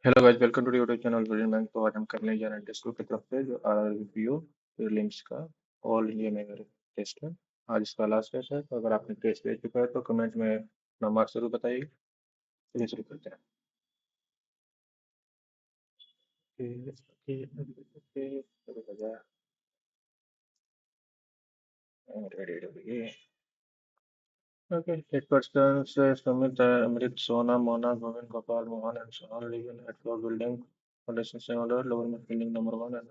Hello guys, welcome to YouTube channel Vision Bank. तो आज हम करने जा रहे हैं टेस्ट की तरफ से जो RRBPO प्रीलिम्स का ऑल इंडिया में टेस्ट है। आज इसका लास्ट टेस्ट है, तो अगर आपने टेस्ट दे चुका है तो कमेंट में अपना मार्क्स जरूर बताइए। चलिए शुरू करते हैं। शुरू हो जाए। रेडी। ओके, एट पर्सन से Sumit, Amrit, Sona, Mona, Govind, Gopal, Mohan and Sohan live in eight floor building foundation से ऑर्डर लोअर में building number 1 and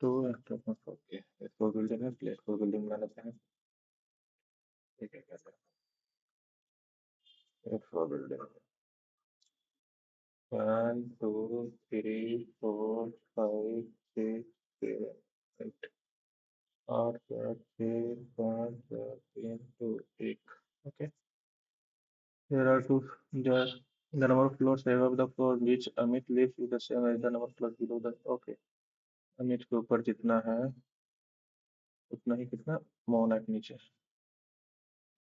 2 eight okay, eight floor building है, प्ले फ्लोर बिल्डिंग बनाना चाहें। ठीक है, कहते हैं eight floor building. 1 2 3 4 5 6 7 8 8 7 6 5 4 3 2 1। Okay. There are two. The number of floors above the floor which Amit lives is the same as the number of floors below the. Okay. Amit के ऊपर जितना है उतना ही कितना मोना के नीचे।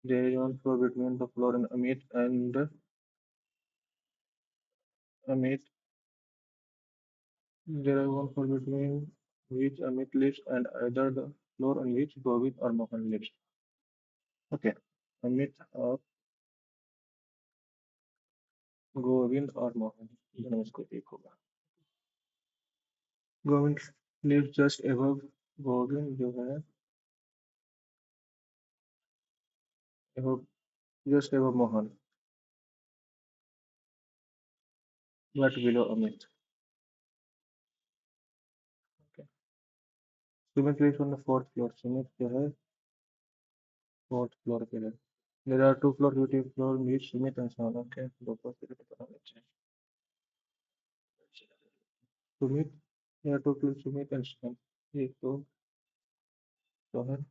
There is one floor between the floor and Amit. There is one floor between which Amit lives and either the floor on which Govind or Mohan lives. Okay. Amit और गोविंद और मोहन दोनों में से कोई एक होगा। Govind lives just above. Govind जो है above, just above Mohan, but below Amit. Okay. Sumit lives on the fourth floor. Sumit जो है फोर्थ फ्लोर पे है। There are two floors between floor which Sumit and Sohan. Okay. दो फ्लोर पे पता होना चाहिए। Sumit, there are two floors Sumit and Sohan. एक तो सोहन,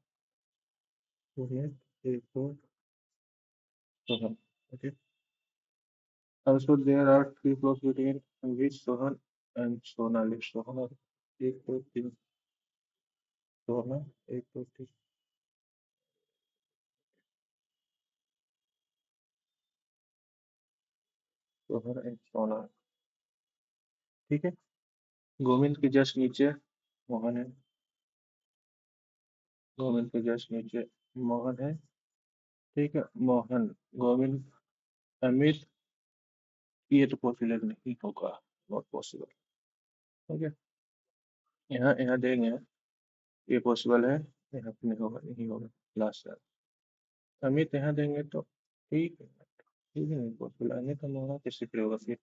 सुमित, एक तो Sohan. Okay. Also, there are three floors between which Sohan and Sona live. Sohan और एक दो तीन, सोना एक दो तीन, सोहन एंड सोना। ठीक है। गोविंद के जस्ट नीचे मोहन है। गोविंद के जस्ट नीचे मोहन है। ठीक है। मोहन, गोविंद, अमित, ये तो पॉसिबल नहीं होगा। Not possible. ठीक है। यहाँ यहाँ देंगे, ये पॉसिबल है। यहाँ पे नहीं होगा, नहीं होगा। लास्ट है अमित, यहाँ देंगे तो ठीक है। ठीक है, नहीं पॉसिबल। अमित और मोहन किसी पे होगा फिर।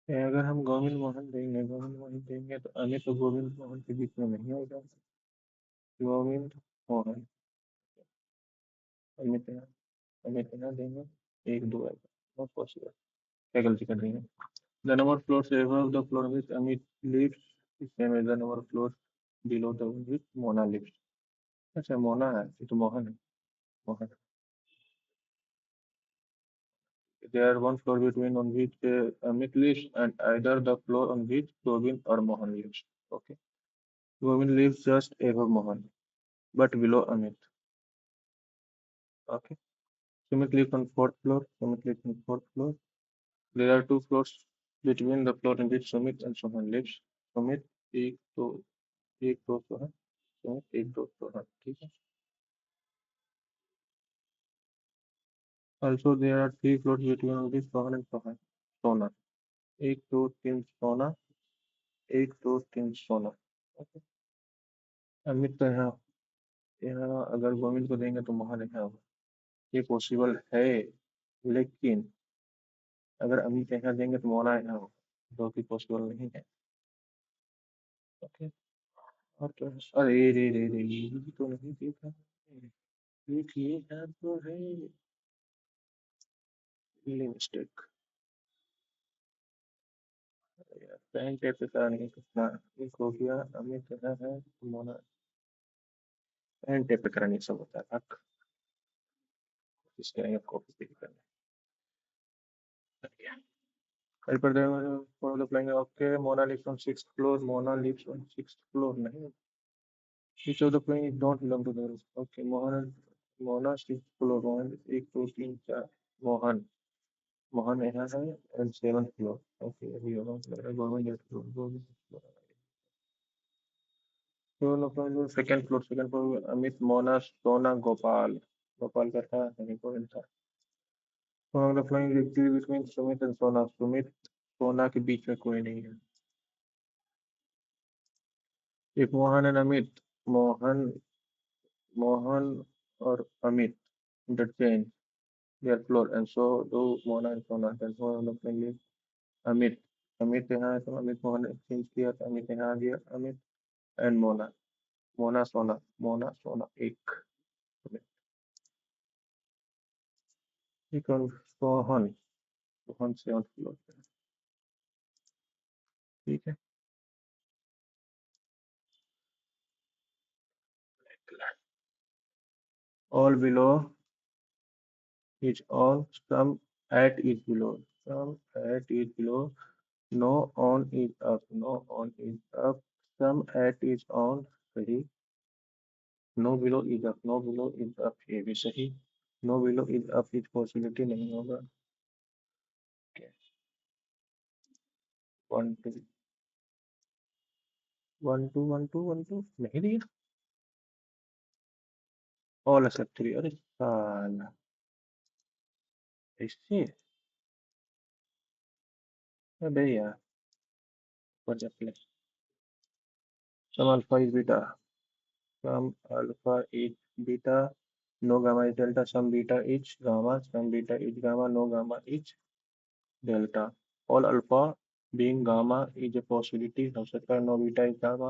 अगर हम गोविंद मोहन देंगे तो अमित और गोविंद मोहन के बीच में नहीं आएगा। गोविंद मोहन, अमित यहाँ, अमित यहाँ देंगे, एक दो आएगा। Not possible. क्या गलती कर रही है? द नंबर फ्लोर से above the floor which Amit lives is same as the number of floors below the one which Mona lives. अच्छा, मोना है, ये तो मोहन है। Mohan. There are one floor between on which Amit lives and either the floor on which Govind or Mohan lives. Okay. Govind lives just above Mohan, but below Amit. Okay. Sumit lives on fourth floor. Sumit lives on fourth floor. There are two floors between the floor in which Sumit and Sohan lives. Sumit एक दो सोहन, सुमित एक दो सोहन। ठीक है। Also there are three floors between on which Sohan and Sohan. सोना, एक दो तीन सोना, एक दो तीन सोना। Okay. अमित तो यहाँ, यहाँ अगर गोविंद को देंगे तो मोहन यहाँ होगा। ये पॉसिबल है, लेकिन अगर अमित यहाँ देंगे तो मोना यहाँ होगा, जो कि पॉसिबल नहीं है। ओके। और क्या है? अरे रे रे रे, ये भी तो नहीं देखा। देखिए यहाँ तो है मिस्टेक। पैन टेप पे करा नहीं कितना, एक हो गया। अमित यहाँ है, मोना पैन टेप पे करा नहीं सब होता है। हक इसके नहीं, कॉपी पे करना है। कल पर for the flying. Okay, Mona lives on sixth floor. Mona lives on sixth floor नहीं। Each of the playing don't belong to the group. Okay, Mohan, Mona, sixth floor. Mohan, एक दो तीन चार। मोहन, मोहन यहाँ है एंड 7th फ्लोर। ओके, अभी होगा government gate floor. Second floor Amit, Mona, Sona, Gopal. Gopal का था नहीं, गोविंद था। फ्लाइंग बिटवीन सुमित एंड सोना। सुमित सोना के बीच में कोई नहीं है। एक मोहन एंड अमित। मोहन मोहन और Amit interchange their floor and so do Mona and Sona. Then Mona flying Amit. Amit यहाँ है तो अमित मोहन एक्सचेंज किया तो अमित यहाँ आ गया। अमित एंड मोना। मोना सोना। मोना सोना एक। ठीक है। सोहन। सोहन 7th फ्लोर पे है। ठीक है। All below is on, some at is below. Some at is below. No on is up. No on is up. Some at is on. सही। No below is up. No below is up, ये भी सही। No below is up इस possibility नहीं होगा। One two one two one two one two नहीं दिया। All except three, अरे साला ऐसे। अबे यार, what the play. Some alpha is beta. Some alpha is beta. No gamma is delta. Some beta is gamma. Some beta is gamma. No gamma is delta. All alpha being gamma is a possibility. हो सकता है no beta is gamma.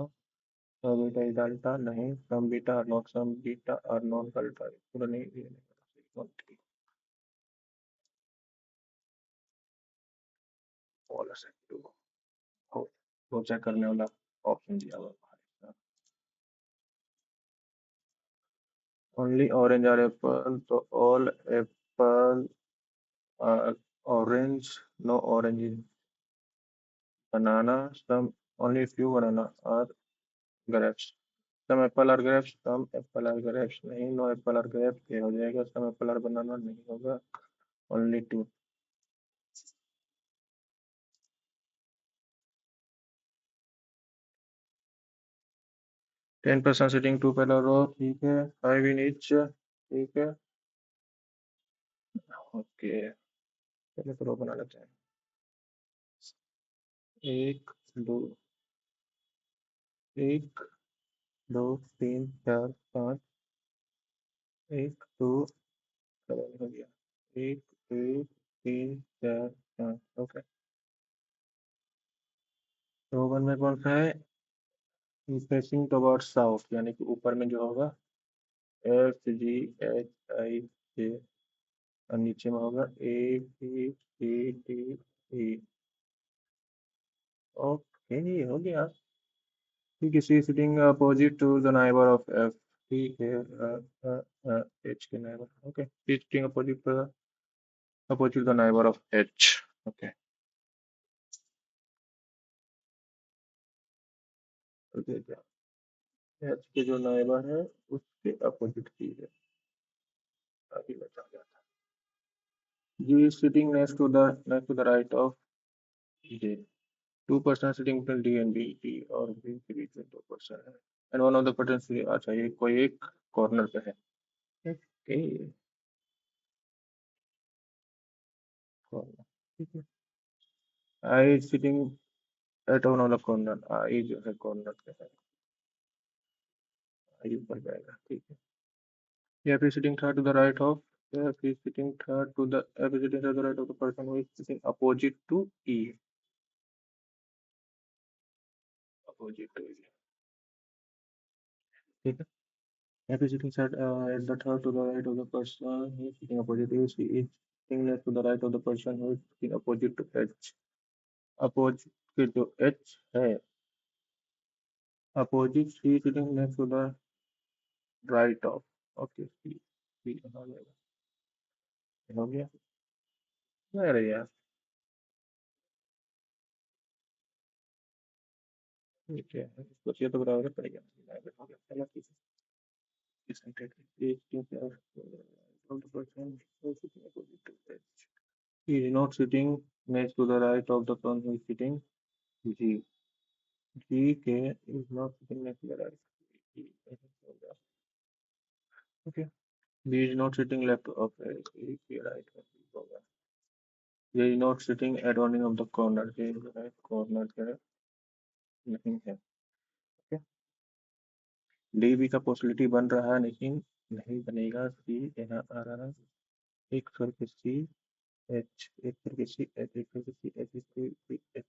No beta is delta. नहीं, some beta are not. Some beta are non delta. पूरा नहीं, ये नहीं। all accept to हो। वो चेक करने वाला ऑप्शन दिया हुआ है। Only orange are apple. तो all apple are orange. No orange is banana. Some only few banana are grapes. Some apple are grapes. Some apple are grapes नहीं। No apple are grapes ये हो जाएगा। Some apple are banana नहीं होगा। Only two। 10% sitting, two पहला रो ठीक है। 5 in each ठीक है। ओके, पहले तो रो बना लेते हैं। एक दो, एक दो तीन चार पाँच। एक दो, सेवन हो गया। एक दो तीन चार पाँच। ओके। रो वन में कौन सा है? फेसिंग टुवर्ड्स साउथ, यानी कि ऊपर में जो होगा FGHI J, और नीचे में होगा ABCDE। ओके, हो गया। ठीक है। C sitting opposite to the neighbour of F. ठीक है। एच के neighbour. Okay, C sitting opposite the neighbour of H. Okay. Okay, H के जो नाइबर है उसके अपोजिट चीज है। अभी बचा गया था। G is sitting next to the right of J. 2% sitting between D and B. D और बी के बीच में 2% है। And one of the person, अच्छा ये कोई एक कॉर्नर पे है। Okay, corner. ठीक है। I sitting at one of the corner. I जो है कॉर्नर पे है। आई ऊपर जाएगा। ठीक है। F is sitting third to the right of. F is sitting third to the F is sitting third to the right of the person who is sitting opposite to E. Opposite to E. ठीक है। F is sitting at the third to the right of the person who is sitting opposite to C is sitting next to the right of the person who is sitting opposite to H। Opposite के जो H है, opposite C sitting next to the right of. Okay, C C हो जाएगा। हो गया। अरे यार, ठीक है, इसको चाहिए तो बराबर पड़ेगा। हो गया, चलो ठीक है। Isn't it? Is sitting of the person who is sitting opposite to H। He is not sitting next to the right of the person who is sitting. G. G K is not sitting next to the right. G, okay. B is not sitting left of A. A, K, right. J is not sitting at one of the corner. J is right corner है नहीं है. Okay. D B का possibility बन रहा है लेकिन नहीं बनेगा. C यहाँ आ रहा है. एक करके C H एक करके C H एक करके C H एक करके H.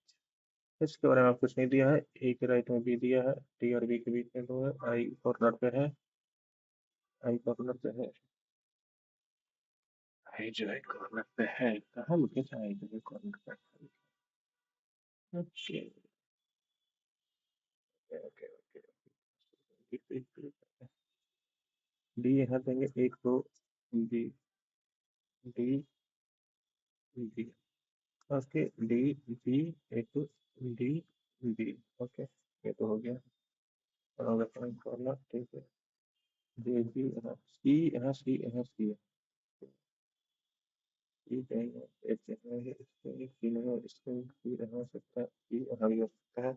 इसके बारे में आपको कुछ नहीं दिया है. ए के राइट में बी दिया है. टी और बी के बीच में दो है. आई कॉर्नर पे है. आई कॉर्नर पे है. आई जो है कॉर्नर पे है. कहाँ लिखे थे आई जो है कॉर्नर पे है. Okay okay okay. डी यहाँ देंगे एक दो. D D D. Okay D D एक डी डी. ओके ये तो हो गया. और कॉर्नर ठीक है. जे बी यहाँ सी यहाँ सी यहाँ सी है. ठीक है. एक है इसमें एक सी नहीं है. इसमें सी रह सकता है. सी यहाँ भी हो सकता है.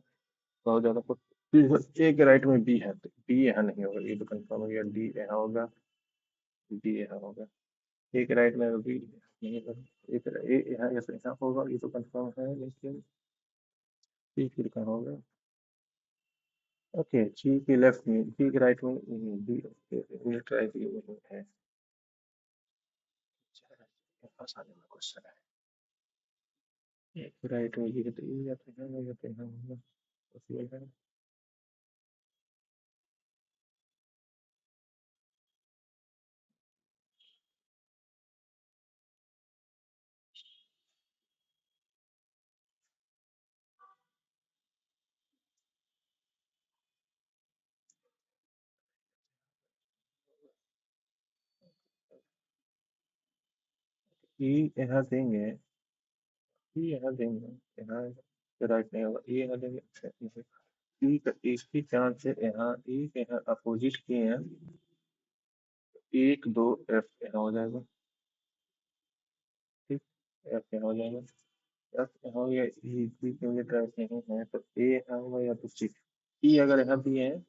बहुत ज्यादा कुछ. ए के राइट में बी है तो बी यहाँ नहीं होगा. ये तो कंफर्म हो गया. डी यहाँ होगा. डी यहाँ होगा. ए के राइट में बी नहीं होगा. ए यहाँ यहाँ होगा. ये तो कंफर्म है लेकिन सी फिर कहाँ होगा. ओके सी के लेफ्ट में सी के राइट में बी. ट्राई है. आसानी में क्वेश्चन है. ए के राइट में ये तो ये जाते हैं ये जाते हैं होगा. पॉसिबल है. ई यहाँ देंगे. ई यहाँ देंगे. यहाँ राइट नहीं होगा. ई यहाँ देंगे. ई का इसकी चांस है यहाँ. ई के यहाँ अपोजिट किए हैं. एक दो एफ यहाँ हो जाएगा. ठीक. एफ यहाँ हो जाएगा. एफ यहाँ हो गया. ई बी के लिए ट्राइस नहीं है तो ए यहाँ होगा या तो सी. ई अगर यहाँ दिए हैं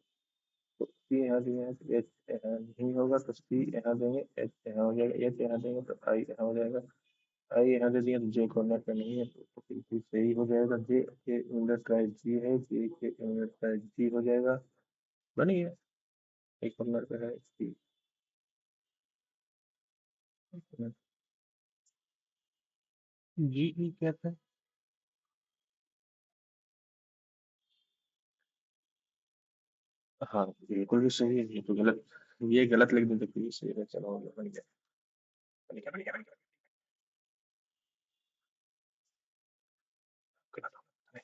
तो सी यहाँ दिए हैं तो एच यहाँ नहीं होगा तो सी यहाँ देंगे. एच यहाँ हो जाएगा. एच यहाँ देंगे तो आई यहाँ हो जाएगा. आई यहाँ दे दिया तो जे कॉर्नर पे नहीं है तो बिल्कुल सही हो जाएगा. जे के इनवर्स ट्राइस जी है. जे के इनवर्स ट्राइस जी हो जाएगा. बनी है. एक कॉर्नर पे है सी. जी ई क्या था. हाँ बिल्कुल भी सही है. ये तो गलत. ये गलत लिख देते फिर भी सही है. चलो बन गया. बन गया बन गया बन गया. गलत हो गया.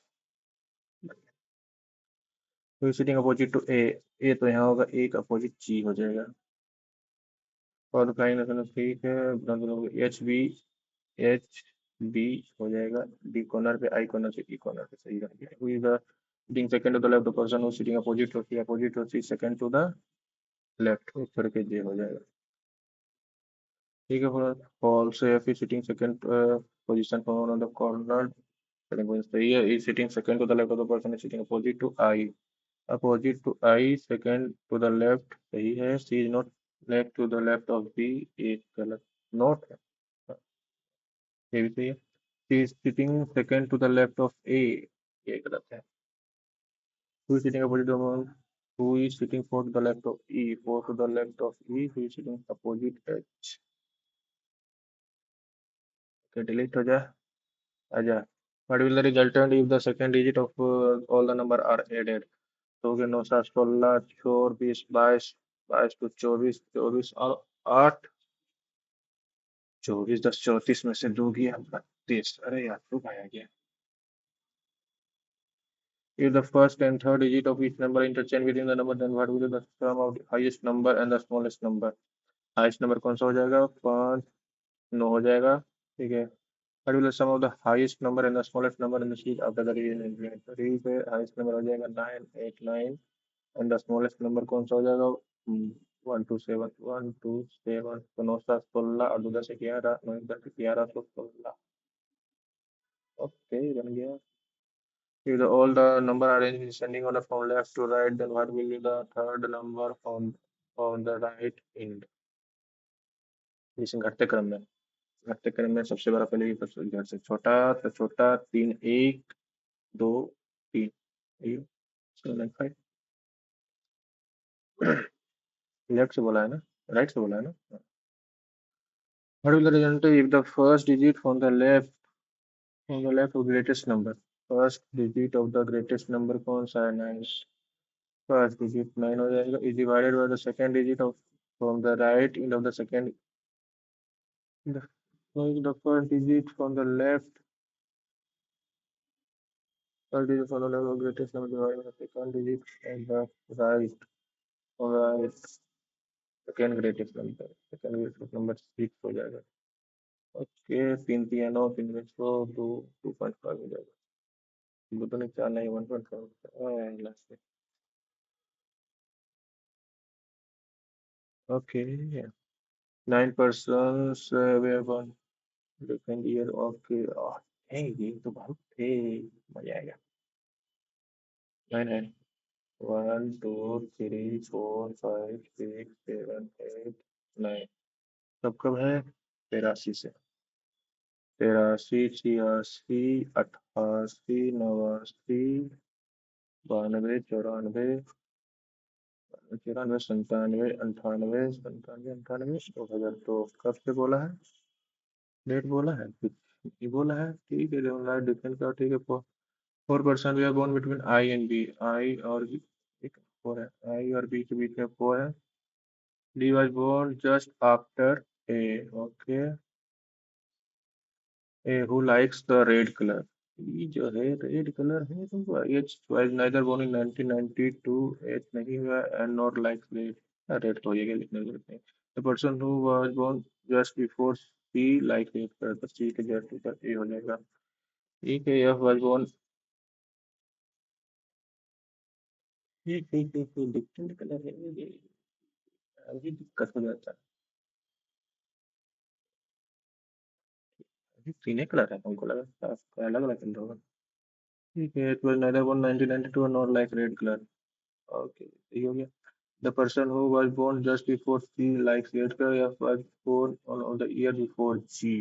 बन गया. तो सिटिंग अपोजिट टू ए. ए तो यहाँ होगा. ए का अपोजिट जी हो जाएगा. और काइनेशन ठीक है. एच बी एच बी हो जाएगा. डी कॉर्नर पे. आई कॉर्नर पे. ई कॉर्नर पे. सही रह गया. Who is the sitting second to the left the person who sitting opposite to C second to the left. उस करके जे हो जाएगा. ठीक है. False F is sitting second position for on the corner. सही है. Is sitting second to the left of the person is sitting opposite to I. Opposite to I second to the left. सही है. C is not left to the left of B. एक गलत. Not है. ये भी सही है. C is sitting second to the left of A. ये गलत है. Who is sitting opposite the one? Who is sitting four to the left of E? Four to the left of E. Who is sitting opposite H? Okay, delete हो जाए. आजा. What will the resultant if the second digit of all the number are added? तो के 9 7 16 24 22 22 to 24 24 और 8. 24 10 34 में से 2 गया 32. अरे यार तो पाया गया. If the first and third digit of each number interchange within the number, then what will be the sum of the highest number and the smallest number? Highest number कौन सा हो जाएगा. 5 9 हो जाएगा. ठीक है. What will the sum of the highest number and the smallest number in the sheet after the division is given? तो ठीक है. हाईएस्ट नंबर हो जाएगा 9 8 9 and the smallest number कौन सा हो जाएगा. 1 2 7 1 2 7. तो 9 7 16 और 2 10 11 9 10 11 तो 16. ओके बन गया। If the all the number arranged in descending order from left to right, then what will be the third number from the right end? इसे घटते क्रम में, घटते क्रम में सबसे बड़ा पहले घर से छोटा, तो छोटा तीन, एक, दो, तीन, ये सेवन फाइव। लेफ्ट से बोला है ना, राइट से बोला है ना। What will the result if the first digit from the left of greatest number? First digit of the greatest number कौन सा है? नाइन। फर्स्ट डिजिट नाइन हो जाएगा, is divided by the second digit of from the right end of the second, the first digit from the left, first digit from the left of greatest number divided by the second digit and the right, right, second greatest number, second greatest number six हो जाएगा। Okay, तीन तीन नौ, तीन में सौ, दो, 2.5 हो जाएगा। दो तो नहीं, चार नहीं, 1.5 लास्ट में। Okay, 9 persons were born different year। Okay, ये तो बहुत थे, मजा आएगा। नाइन है, 1 2 3 4 5 6 7 8 9। कब कब है? 83 से। 83, 86, 88, 89, 92, 94, 94, 97, 98, 97, 98, 2002। कब से बोला है? डेट बोला है कुछ? ये बोला है, ठीक है। डिफरेंस का ठीक है। 4 person we are born between I and B, I और बी, ठीक है, 4 है। आई और बी के बीच में 4 है। D was born just after A. Okay, A who likes the red colour. ये जो है रेड कलर है तुमको, H was neither born in 1992, H नहीं हुआ, and not likes red. Red तो हो गया, लिखने की जरूरत नहीं। The person who was born just before C like red colour, तो सी के जस्ट ऊपर ए हो जाएगा। ठीक है, एफ वाज बोर्न, ये डिफरेंट कलर है ये, अभी दिक्कत हो जाता है। अभी तीन कलर है, हमको लगा अलग अलग कलर होगा। ठीक है, इट वाज नाइदर बोर्न 1992 और not like red colour. Okay, सही हो गया। The person who was born just before C likes red color, F was born on the year before G.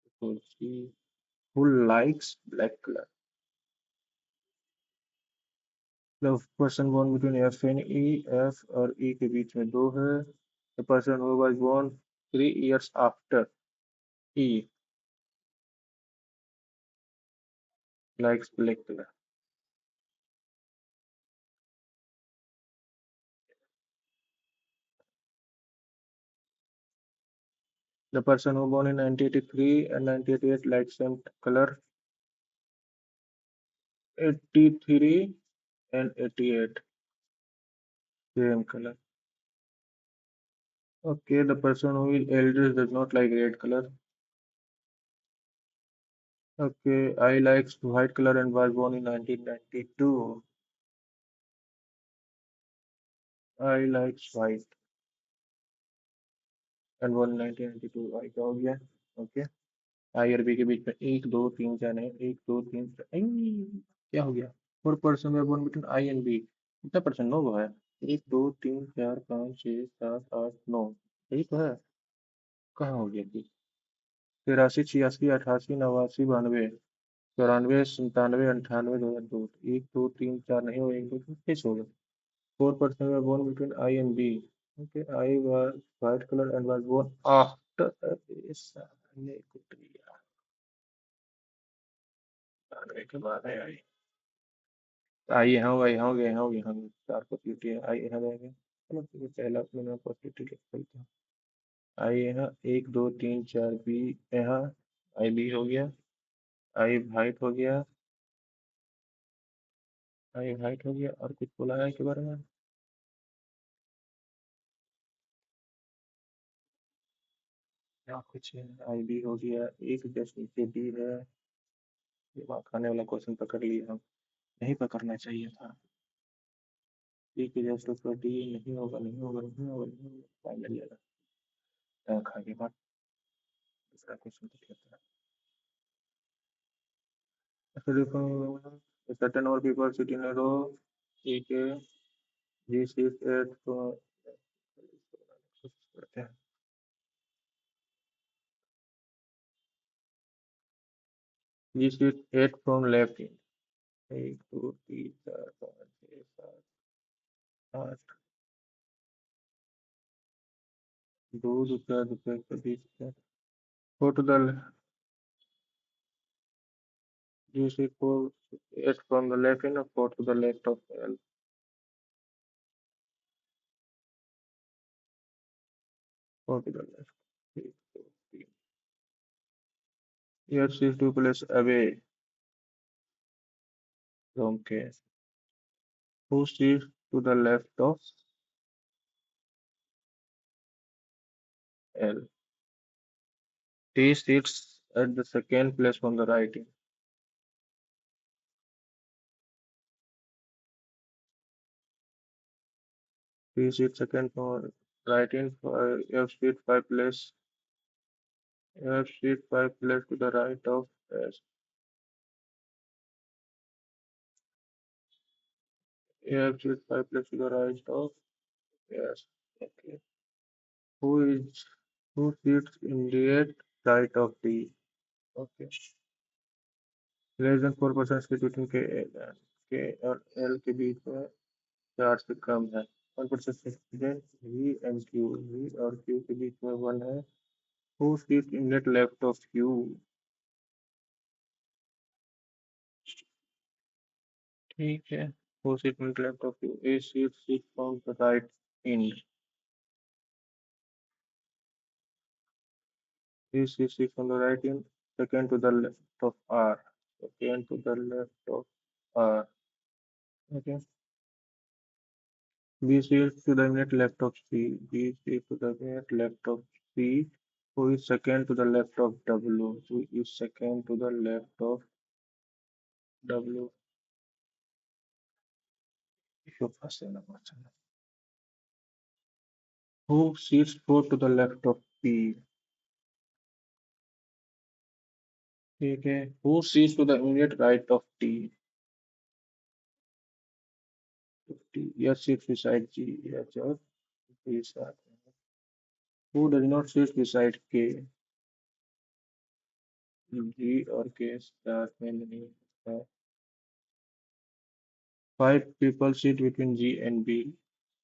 Before G. Who likes black color? The person born between F and E, F और E के बीच में दो है। The person who was born 3 years after E likes black color. The person who born in 1983 and 1988 likes same color. 83 and 88 same color. Okay, the person who is eldest does not like red color. Okay, I likes white color and was born in 1992. I likes white and born in 1992। आई का हो गया। Okay, आई और B के बीच में एक दो तीन चार है, एक दो तीन चार, क्या हो गया? 4 पर्सन में born between I and B, कितना परसेंट? 9 है। एक दो तीन चार पाँच छः सात आठ नौ, यही तो है। कहाँ हो गया कि 83, 86, 88, 89, 92, 94, 97, 98, 2002। एक दो तीन चार नहीं हो, एक दो तीन कैसे हो गया? 4 persons were born between I and B. Okay, I was white color and was born after this। ये कुछ आने के बाद है आई। आई यहाँ होगा, यहाँ हो गया, यहाँ हो गया, यहाँ हो गया। 4 पॉसिबिलिटी है, आई यहाँ जाएगा। चलो ठीक है, पहला मैंने पॉसिबिलिटी लिख देता हूँ। आई यहाँ, एक दो तीन चार, बी यहाँ, आई बी हो गया, आई वाइट हो गया, आई वाइट हो गया। और कुछ बोला है के बारे में? यहाँ कुछ है, आई बी हो गया, एक जस्ट नीचे बी है। दिमाग खाने वाला क्वेश्चन पकड़ लिया हम, नहीं पकड़ना चाहिए था। ठीक है, जस्ट ऊपर डी, नहीं होगा, नहीं होगा, नहीं होगा, नहीं होगा, टाइम लग जाएगा। खा के बाद दूसरा क्वेश्चन देख लेते हैं। A certain number of people sit in a row. ठीक है. G sit at तो G sit at from left in. 1 2 3 4 5 6 7 8 2 दूसरा दूसरे के बीच में. Go to the G sit 4 at from the left in or 4 to the left of L. Go to the left. 1 2 3. Here is 2 place away from K. Who sits to the left of L? T sits at the second place from the right in. T sits second from right in. F sits 5 place. F sits 5 place to the right of S. F sits 5 place to the right of S. Okay. Who sits immediate right of T? Okay. Less than 4% space between के और L के बीच में 4 से कम है. 1% space V and Q. V और Q के बीच में 1 है. Who sits immediate left of Q? ठीक है. Who sits immediate left of Q? A sits from the right in. B sits from the right in. Second to the left of R. Second to the left of R. Okay. B sits to the immediate left of C. B sits to the immediate left of C. Who is second to the left of W? Who is second to the left of W? इसको फंस देना पड़ता है. Who sits four to the left of P? ठीक है. Who sits to the immediate right of T? T. Yes, sits beside G. Yes, और P साथ में. Who does not sit beside K? G और K साथ में नहीं है. 5 people sit between G and B.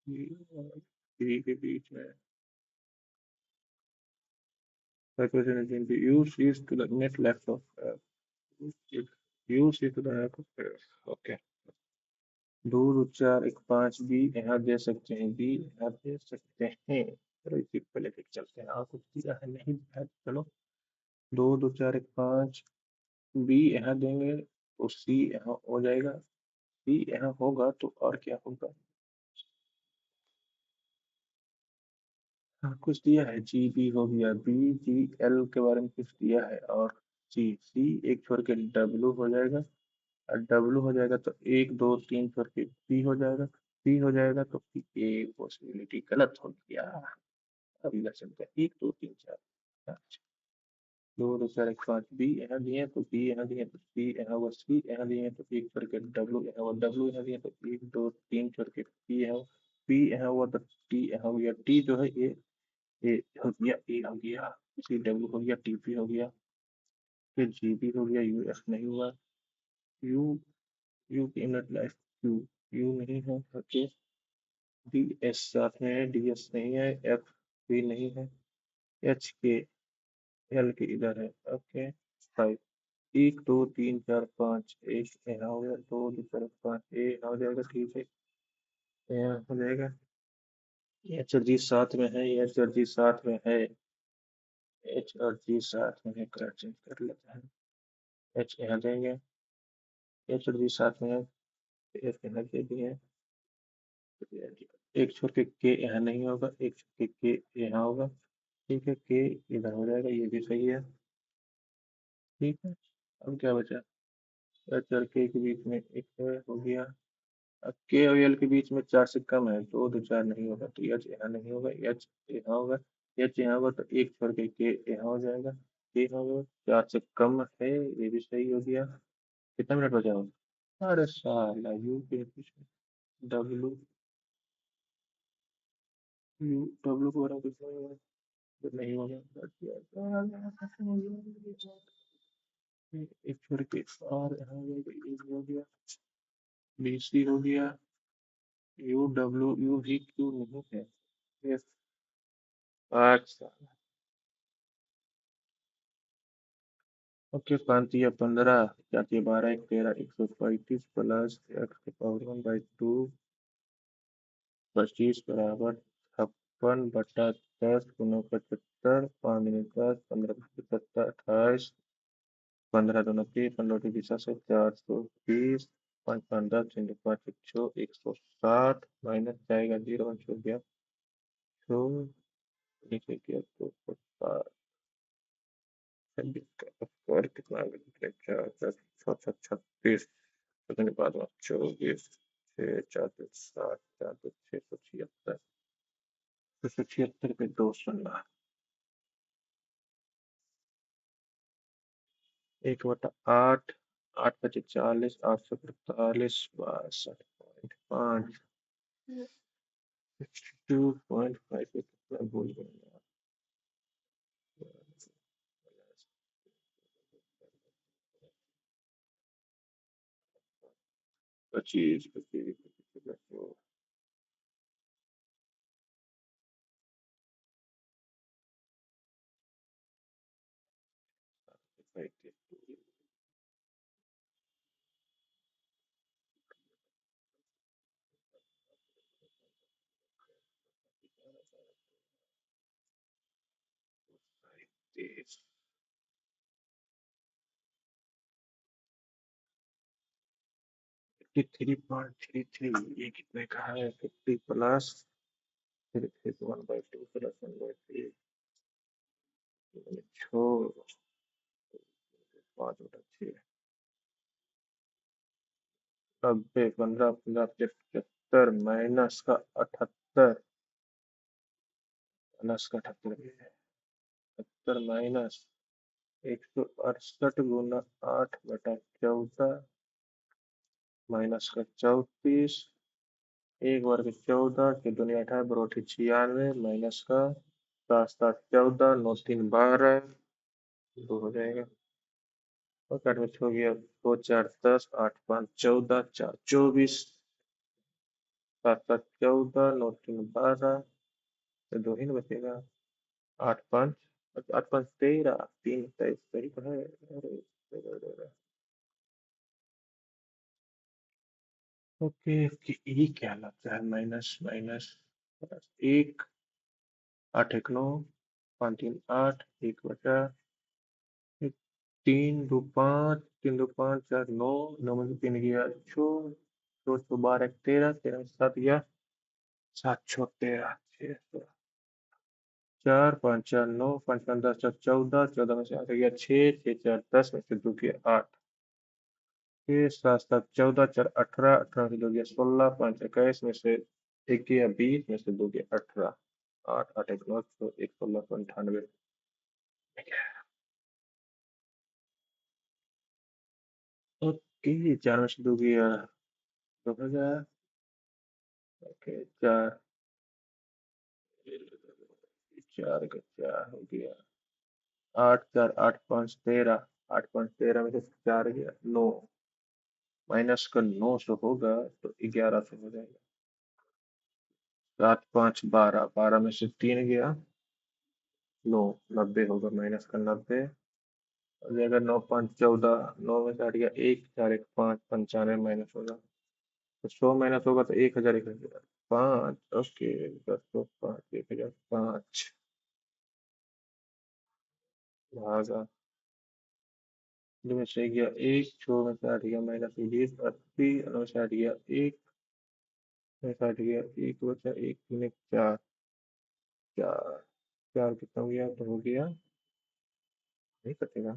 G और B के बीच में. 5 person between B. U sits to the net left of F. U sits to the left of F. Okay. 2 2 4 1 5 B यहाँ दे सकते हैं. बी यहाँ दे सकते हैं. चलो इसी पे लेके चलते हैं. कुछ दिया है नहीं है. चलो 2 2 4 1 5 बी यहाँ देंगे तो सी यहाँ हो जाएगा. सी यहाँ होगा तो और क्या होगा. कुछ दिया है. जी बी हो गया. बी जी एल के बारे में कुछ दिया है. और सी सी एक छोड़ के डब्ल्यू हो जाएगा. और डब्ल्यू हो जाएगा तो 1 2 3 छोड़ के पी हो जाएगा. पी हो जाएगा तो पी ए पॉसिबिलिटी गलत हो गया. अभी लग सकता है 1 2 3 4 5 2 2 4 1 5 बी यहाँ दिए तो बी यहाँ दिए तो सी यहाँ वो सी यहाँ दिए तो एक छोड़ के डब्ल्यू यहाँ वो डब्ल्यू यहाँ दिए तो 1 2 3 छोड़ के पी यहाँ हुआ तो टी यहाँ हो गया. टी जो है ए हो गया. ए हो गया. सी डब्ल्यू हो गया. टी पी हो गया. फिर जी बी हो गया. यू एफ नहीं हुआ. यू यू की यूनिट लाइफ क्यू. यू नहीं है. ओके. डी एस साथ में है. डी एस नहीं है. एफ भी नहीं है. एच के एल के इधर है. ओके. 5 1 2 3 4 5 1 यहाँ हो गया. 2 2 4 5 ए यहाँ हो जाएगा. ठीक है. यहाँ हो जाएगा. एच और जी साथ में है. एच और जी साथ में है. एच और जी साथ में है. चेंज कर लेते हैं. एच यहाँ देंगे. एच और जी साथ में है. एच यहाँ दे दिए. एक छोड़ के के यहाँ नहीं होगा. एक छोड़ के यहाँ होगा. ठीक है. के इधर हो जाएगा. ये भी सही है. ठीक है. अब क्या बचा. एच और के बीच में एक हो गया. अब के और एल के बीच में 4 से कम है. 2 2 4 नहीं होगा तो एच यहाँ नहीं होगा. एच यहाँ होगा. एच यहाँ होगा तो एक छोड़ के यहाँ हो जाएगा. के यहाँ होगा. 4 से कम है. ये भी सही हो गया. कितना मिनट बचा हो? अरे साला यू के पीछे डब्लू, यू डब्लू को बड़ा कुछ नहीं होगा, तो नहीं होगा एक छोड़ के और यहाँ हो गया, बी सी हो गया, यू डब्ल्यू यू भी क्यों नहीं है? यस। अच्छा। ओके, पांतिया 15, जातीय 12, एक 13, 135 प्लस एक्स के पावर 1/2, 25 बराबर 56/10 गुना 75, 5 × 10, 15 × 28, 15 × 2 = 30, 15 से 420, 5 × 5 = 10, 3 × 5 = 100, 160 माइनस जाएगा 0, हो गया तो नीचे गया तो 50, स्क्वायर कितना आ गया? 4 4 6 6 36, पता नहीं बाद में 24, 6 4 2 60, 4 2 676, 676 पे 2 0, 1/8, 8 × 5 = 40, 848, 62.5, 62.5 कितना भूल गया? 25, 25, 25, 53.33, ये कितने का है? 50 प्लस 1/2 प्लस 1/3, छोड़ 5/6, 90, 15, 75 माइनस का 78, प्लस का 78, 78 माइनस 168 गुना 8/14 माइनस का 34, 1 वर्ग 14 की दुनिया 18, बरोठी 96 माइनस का 7 7 14, 9 3 12, 2 हो जाएगा और काट में हो गया 2 4 10, 8 5 14, 4 24, 7 7 14, 9 3 12, तो 2 ही ना बचेगा। 8 5, 8 5 13, 3 23, सही तो है। अरे ओके, ये क्या लगता है? माइनस माइनस प्लस 1, 8 1 9, 5 3 8, 1/, 3 2 5, 3 2 5 4 9, 9 में से 3 गया 6, 2 2 12 13, 13 में 7 गया 7 6 13, 4 5 4 9, 5 5 10 4 14, 14 में से 8 गया 6, 6 4 10 में से 2 गया 8, 6 7 7 14, 4 18, 18 से 2 गया 16, 5 21 में से 1 गया 20, में से 2 गया 18, 8 8 1 9, 1 1698। ओके, 4 में से 2 गया 2000, ओके 4, 4 का 4 हो गया 8 4 8 5 13, 8 5 13 में से 4 गया 9, माइनस का 900 होगा तो 1100 हो जाएगा। 7 5 12, 12 में से 3 गया 9, 90 होगा माइनस का 90, और अगर 9 5 14, 9 में से हट गया 1, 4 1 5, 95 माइनस होगा तो 100 माइनस होगा तो 1000, 1000 5, ओके 10 तो 5, 1005 भागा, दो में से गया 1, 6 में से हट गया माइनस 20, 80, 9 में से हट गया 1, में से हट गया 1 बचा 1, 3 1 4, 4, 4 कितना हो गया? तो हो गया, नहीं कटेगा,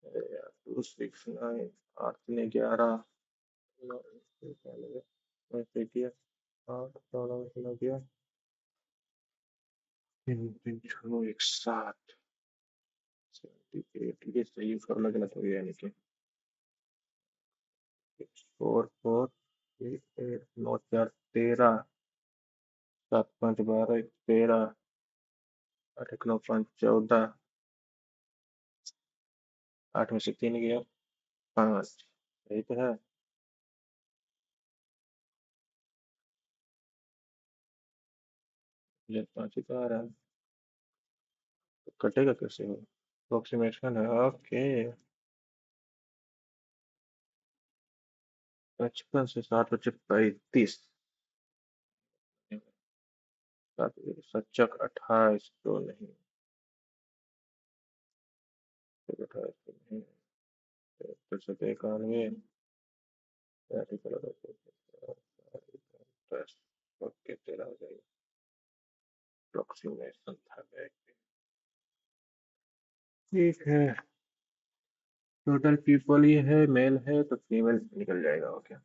अरे यार 269, 8 3 11, 9 में से 8, 14 में से 9 गया 3 3 6 1 7, 78, ये सही फॉर्मूला गलत हो गया यानी कि 4 4 9 4 13, 7 5 12 13, 8 1 9 5 14, 8 में से 3 गया 5, यही तो है। ये 5 ही तो आ रहा है, तो कटेगा कैसे हो? अप्रोक्सीमेशन है, ओके। 55 से 60 बचे 35, 7 28 तो नहीं, 28 तो नहीं, 91, ओके तेरा हो जाएगा, अप्रोक्सीमेशन था। ठीक है, टोटल पीपल ये है, मेल है तो फीमेल निकल जाएगा, okay.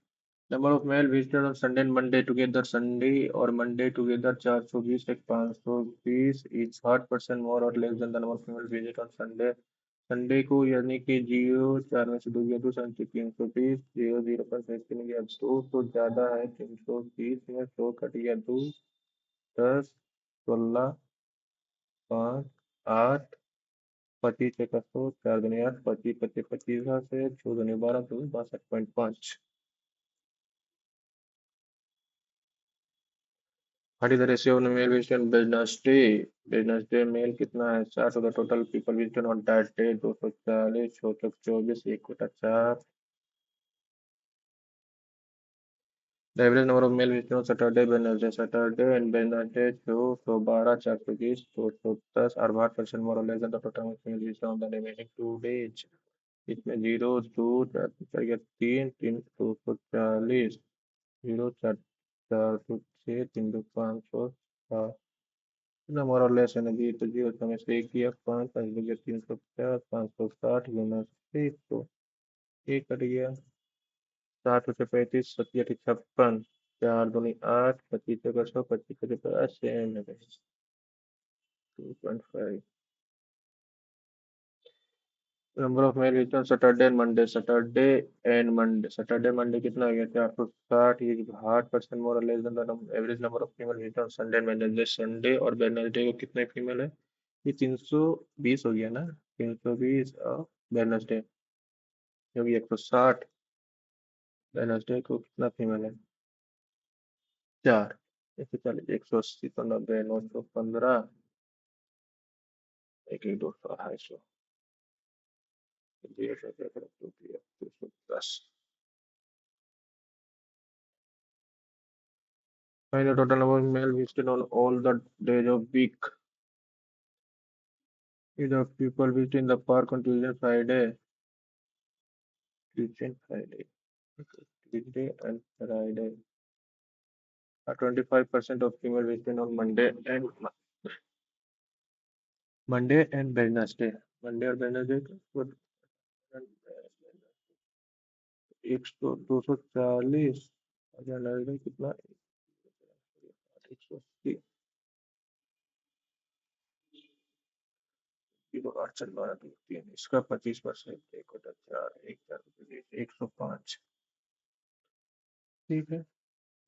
Number of male visited on Sunday and Monday together, Sunday और मंडे टुगेदर 420 एक 520 इच, 8% मोर और less than the number of female visit on Sunday. Sunday को यानी कि 0 4 में से 2 गया 2, 320, 0 0 पर से 3 गया 2 तो ज़्यादा है, 330 में 100 कट गया 2, 10 16 5 8, 25 एक 100, 4 दूनी 8, 25 25 25 से 6 दूनी 12 तो 62.5। What is the ratio of male visitor on Wednesday? Wednesday male कितना है? 4 होगा total people visited on that day, 240, 6 24, 1/4। The average number of male visitors on Saturday, Wednesday, Saturday and Wednesday 212, 420, 210 are what percent more or less than the total female visitors on the remaining 2 days? इसमें 0 2 4 3 3 240, 0 4 4 6 3 2 500, इतना मोर और less energy तो 0 समय से 1 किया 5 5 बजे 350, 560 गुना 100, 1 cut गया 60 से 35, 70 56, 4 दूनी 8, 25 का 100, 25 का 50, सेम है 2.5। Number of male visitor Saturday and Monday, Saturday Monday कितना आ गया 460, ये 8% मोर और less than the average number of female visitor Sunday and Wednesday, Sunday और वेडनेसडे को कितने फीमेल है? ये 320 हो गया ना, 320 और वेडनेसडे क्योंकि 160, वेडनेसडे को कितना फीमेल है? 4, 140, 180 तो 90, 915, 1 1 200, 250, 210। Find the total number of male visited on all the days of week. Either people visiting the park on Tuesday and Friday, Tuesday and Friday, Tuesday and Friday. 25% of female visiting on Monday and Wednesday. Monday और Wednesday को 240 हजार लगेगा कितना, 180 kilo 8 चल 12 3, इसका 25%, 1/4, 105, ठीक है।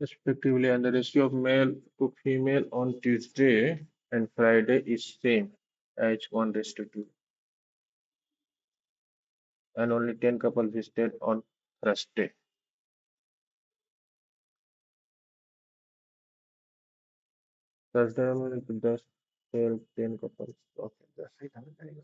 Respectively, and the ratio of male to female on Tuesday and Friday is same as 1:2, and only 10 couples visited on Thursday. Thursday में तो 10 12 10 couples, okay 10 ही था ना।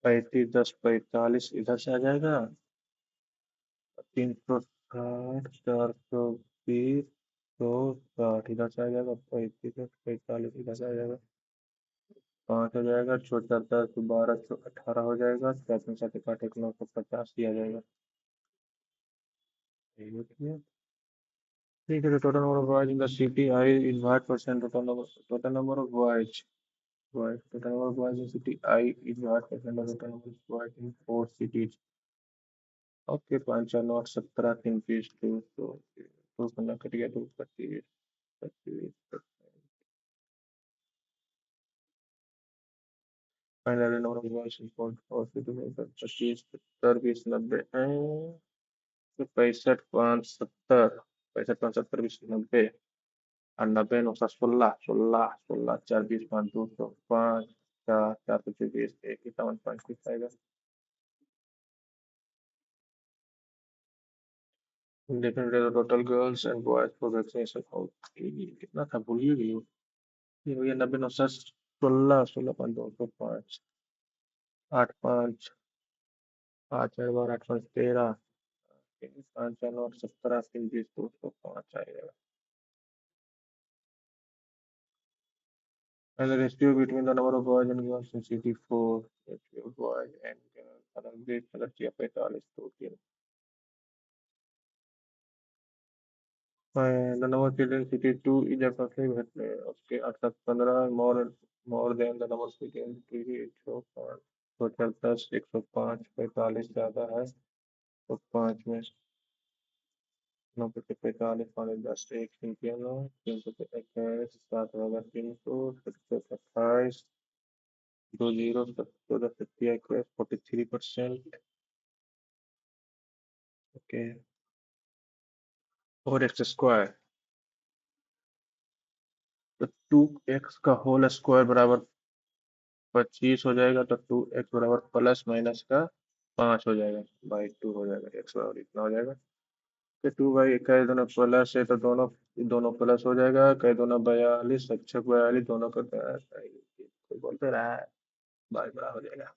35 10 45 इधर से आ जाएगा, 360 420 160 इधर से आ जाएगा, 35 10 45 इधर से आ जाएगा, 5 हो जाएगा, 6 4 10 12 18 हो जाएगा, 7 में 7 काटे 950 ही आ जाएगा। यही होती है। ठीक है, total number of boys in the city I in what percent total number of boys total number of boys in city I in what percent of total number of boys in four cities. Okay, 5 9 17 3 20 तो करना cut गया तो 25 25 find the number of boys in four city में 25 70 20 90 तो 65 5 70 65 5 70 20 90 और 90 9 16 16 16 4 20 5 200 5 4 4 25 20 51 5 कुछ आएगा। Different total girls and boys for vaccination कितना था भूल ही गई हूँ। ये हो गया 90 9 16 16 5 205 8 5 5 4 12 8 5 13 5 4 9 17 3 20 205 आएगा। And the ratio between the number of boys and girls in city 4 ratio boys and girls अलग अलग किया 45 तो 3 and the number of children in city 2 is approximately उसके 8 7 15 more than the number of children in city 105 total plus 105 45 ज्यादा है तो 5 में 9 पे 45 5 10 1 3 पे 21 7 होगा 300 28 दो जीरो 14 50 43%। ओके, और एक्स स्क्वायर तो 2x का होल स्क्वायर बराबर 25 हो जाएगा तो 2x बराबर प्लस माइनस का 5 हो जाएगा बाई 2 हो जाएगा x बराबर इतना हो जाएगा। तो 2 बाई कई दोनों प्लस है तो दोनों दोनों प्लस हो जाएगा कई दोनों 42 अच्छे 42 दोनों का कोई बोलते रहा है बाई बड़ा हो जाएगा।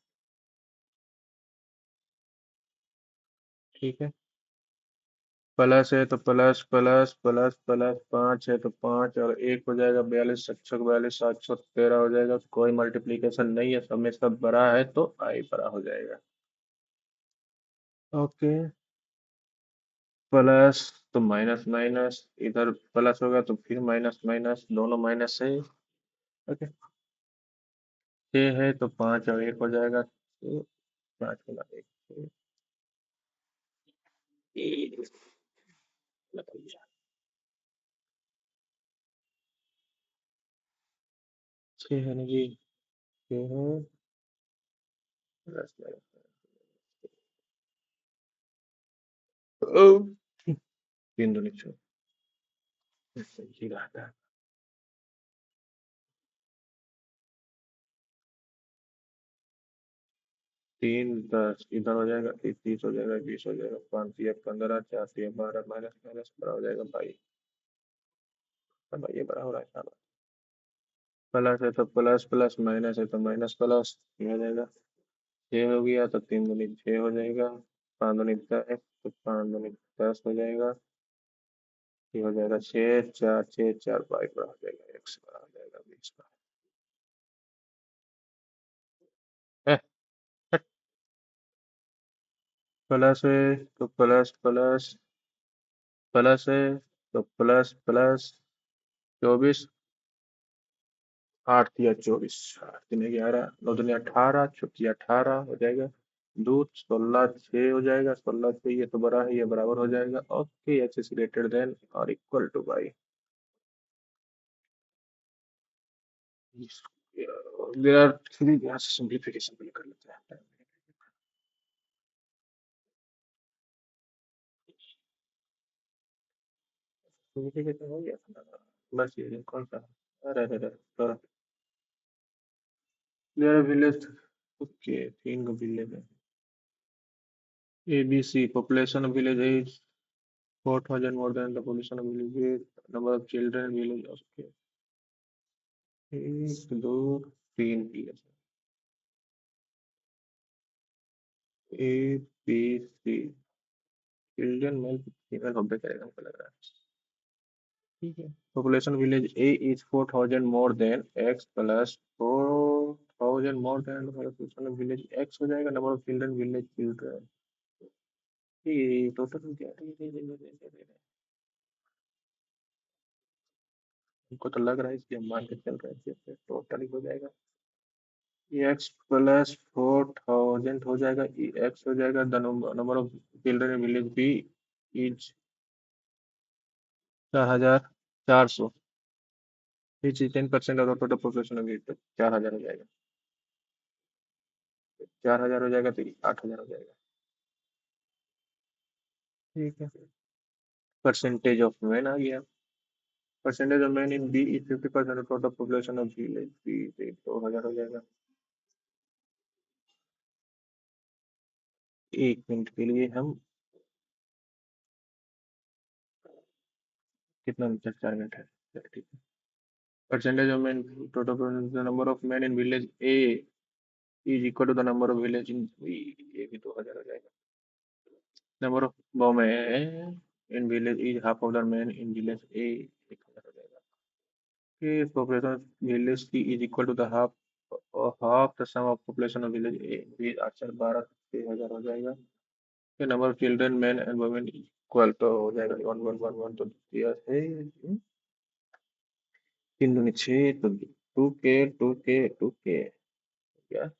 ठीक है, प्लस है तो प्लस प्लस प्लस प्लस 5 है तो 5 और 1 हो जाएगा 42 अच्छे 42 713 हो जाएगा। कोई मल्टीप्लीकेशन नहीं है, सब में सब बड़ा है तो आई बड़ा हो जाएगा। ओके, प्लस तो माइनस माइनस इधर प्लस होगा तो फिर माइनस माइनस दोनों माइनस है। ओके, 6 है तो 5 और 1 हो जाएगा तो 5 गुना 1 6 है ना जी, 6 है प्लस माइनस 3 दूनी 6 सही रहता है। 3 10 इधर हो जाएगा 30 30 हो जाएगा 20 हो जाएगा 5 या 15 4 या 12 माइनस माइनस बड़ा हो जाएगा भाई। अब ये बड़ा हो रहा है साला। प्लस है तो प्लस प्लस माइनस है तो माइनस प्लस ये हो जाएगा। 6 हो गया तो 3 दूनी 6 हो जाएगा 5 दूनी 10 तो 5 दूनी 10 हो जाएगा। ये हो जाएगा 6 4 6 4 बाई बड़ा हो जाएगा x बड़ा हो जाएगा 20 का। प्लस है तो प्लस प्लस प्लस है तो प्लस प्लस 24 8 या 24 8 तीन 11 9 दूनी 18 छुट्टी 18 हो जाएगा। दूध 16 6 हो जाएगा 16 6 ये तो बड़ा है ये बराबर हो जाएगा। Okay, H is greater than और equal to by there are three. यहाँ से सिंप्लीफिकेशन पहले कर लेते हैं। सिंप्लीफिकेशन हो गया बस ये कौन सा अरे अरे अरे देयर आर विलेज। ओके, 3 को विलेज है A B C population of village is 4,000 more than the population of village number of children in village। Okay, 1 2 3 village A B C children male female होबे करेगा हमको लग रहा है। ठीक है, population village A is 4,000 more than X plus 4,000 more than population village X हो जाएगा number of children village children. ये टोटल क्या है? हमको तो लग रहा है इसलिए हम मान के चल रहे हैं कि टोटल ही हो जाएगा। एक्स प्लस 4000 हो जाएगा, एक्स हो जाएगा the number of children in village B is 4400, which is 10% of the total population of village. 4000 हो जाएगा, 4000 हो जाएगा तो 8000 हो जाएगा। ठीक है, परसेंटेज ऑफ मैन आ गया। Percentage of man in B is 50% of total population of village B, 2000 हो जाएगा। 1 मिनट के लिए हम कितना मिनट, 4 मिनट है, चलो ठीक है। Percentage of man total number of man in village A is equal to the number of village in B, ये भी 2000 हो जाएगा। Number of women in village is half of the man in village A, 1000 हो जाएगा। फिर population village की is equal to the half the sum of population of village A B, 8 12 6000 हो जाएगा। फिर number of children man and women equal तो हो जाएगा 1111 तो दिया है। 3 दूनी 6 तो 2K 2K 2K, क्या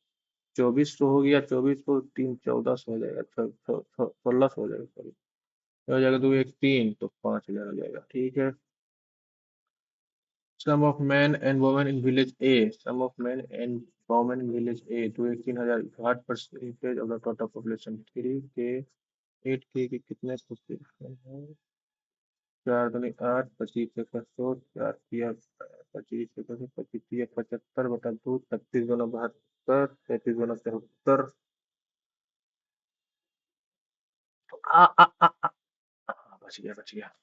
2400 हो गया, 2400 3 1400 हो जाएगा, 1600 हो जाएगा, सॉरी हो जाएगा। 2 1 3 तो 5000 हो जाएगा। ठीक है। Sum of man and women in village A, sum of man and women in village A 2 1 3000, 8% of the total population. 3K 8K के कितने पॉपुलेशन है? 4 दूनी 8, 25 100, 4 25 25 75/2, 36 दूना 72, 33 दूना 73। आ आ आ आ बच गया बच गया।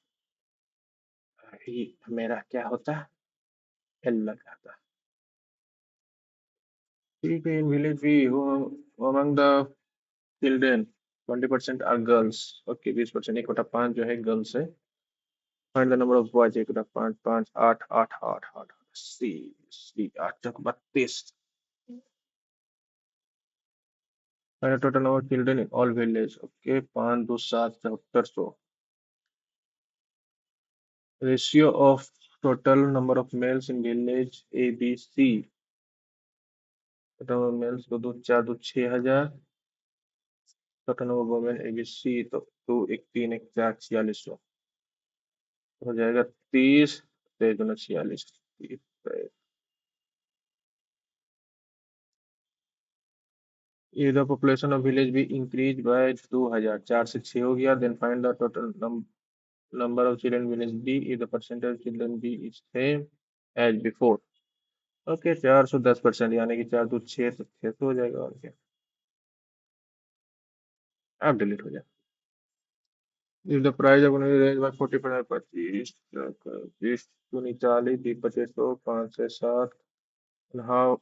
अभी मेरा क्या होता, एल लगाता। ठीक है, in village B among the children 20% are girls. Okay, 20%, 1/5 जो है गर्ल्स है। Find the number of boys, 1/5 5 8 8 8 8 C C 8 32। Find the total number of children in all village. Okay, 5 2 7 7400। Ratio of total number of males in village A B C. Total males को 2 4 2 6000, total number of women A B सी तो 2 1 3 1 4 4600 हो जाएगा। 30 तेईस दूना 46, 30 ये the population of village भी increase by 2000, 4 से 6 हो गया। Then find the total number of children village B if the percentage of children B is same as before. Okay, 410%, यानी कि 4 2 6 तो 600 हो जाएगा। और क्या, अब डिलीट हो जाए। If the price of range bye 40%, 25 20 दूनी 40 20 25 100 5 से 7, how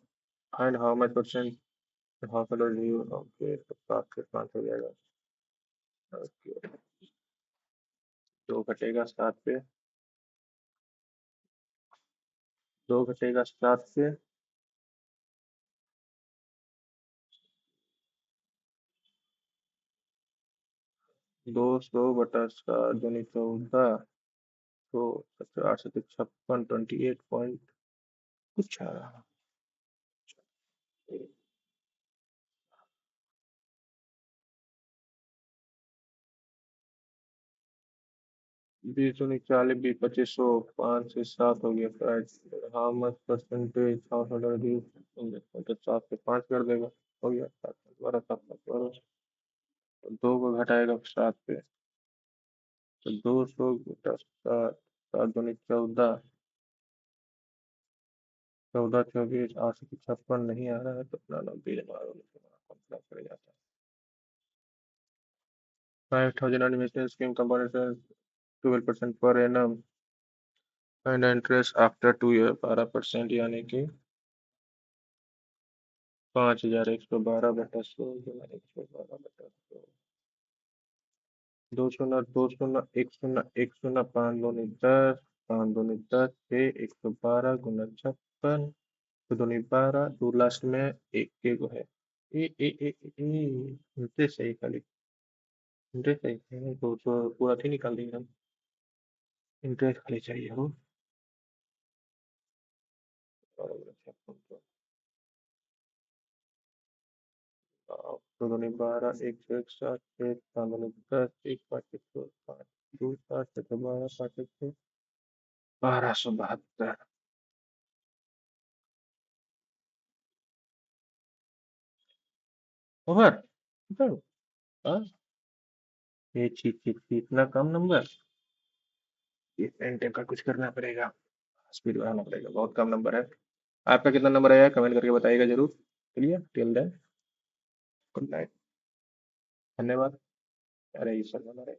and how much percent, how colour you. Okay, तो 7 से 5 हो जाएगा। ओके, 2 घटेगा 7 पे, 2 घटेगा 7 से, 200/7 दूनी 14, तो 8 से 56 28 पॉइंट कुछ आ रहा। 20 दूनी 40 20 25 100 5 से 7 हो गया price. How much percentage, how dollar due, तो 7 से 5 कर देगा, हो गया 7 12 7 12, तो 2 को घटाएगा 7 पे, तो 200/7, 7 दूनी 14, 14 24 8 से 56 नहीं आ रहा है तो अपना 90 मारो, कंप्लीट कर जाता है। 5000 admission scheme component 12% per annum and interest after 2 year 12%, यानी कि 5112/100, 112/100, 2 शून्य 2 शून्य 1 शून्य 1 शून्य 5 दूनी 10, 5 दूनी 10 6 112 गुना 56, 2 दूनी 12, 2 लास्ट में एक के को है। इंटरेस्ट सही खाली, इंटरेस्ट सही है तो पूरा थी निकाल देंगे हम। इंटरेस्ट खाली चाहिए हो। दो दूनी 12, एक सौ एक सात, एक पाँच दूनी 10, एक पाँच एक सौ पाँच, दो सात छः सौ 12, पाँच एक सौ 1272। ओवर बताओ। हाँ, ये चीज चीज चीज इतना कम नंबर। ये पेंटिंग का कुछ करना पड़ेगा, स्पीड बढ़ाना पड़ेगा, बहुत कम नंबर है। आपका कितना नंबर आया कमेंट करके बताइएगा जरूर। चलिए टिल देन, गुड नाइट, धन्यवाद। अरे ईश्वर हमारे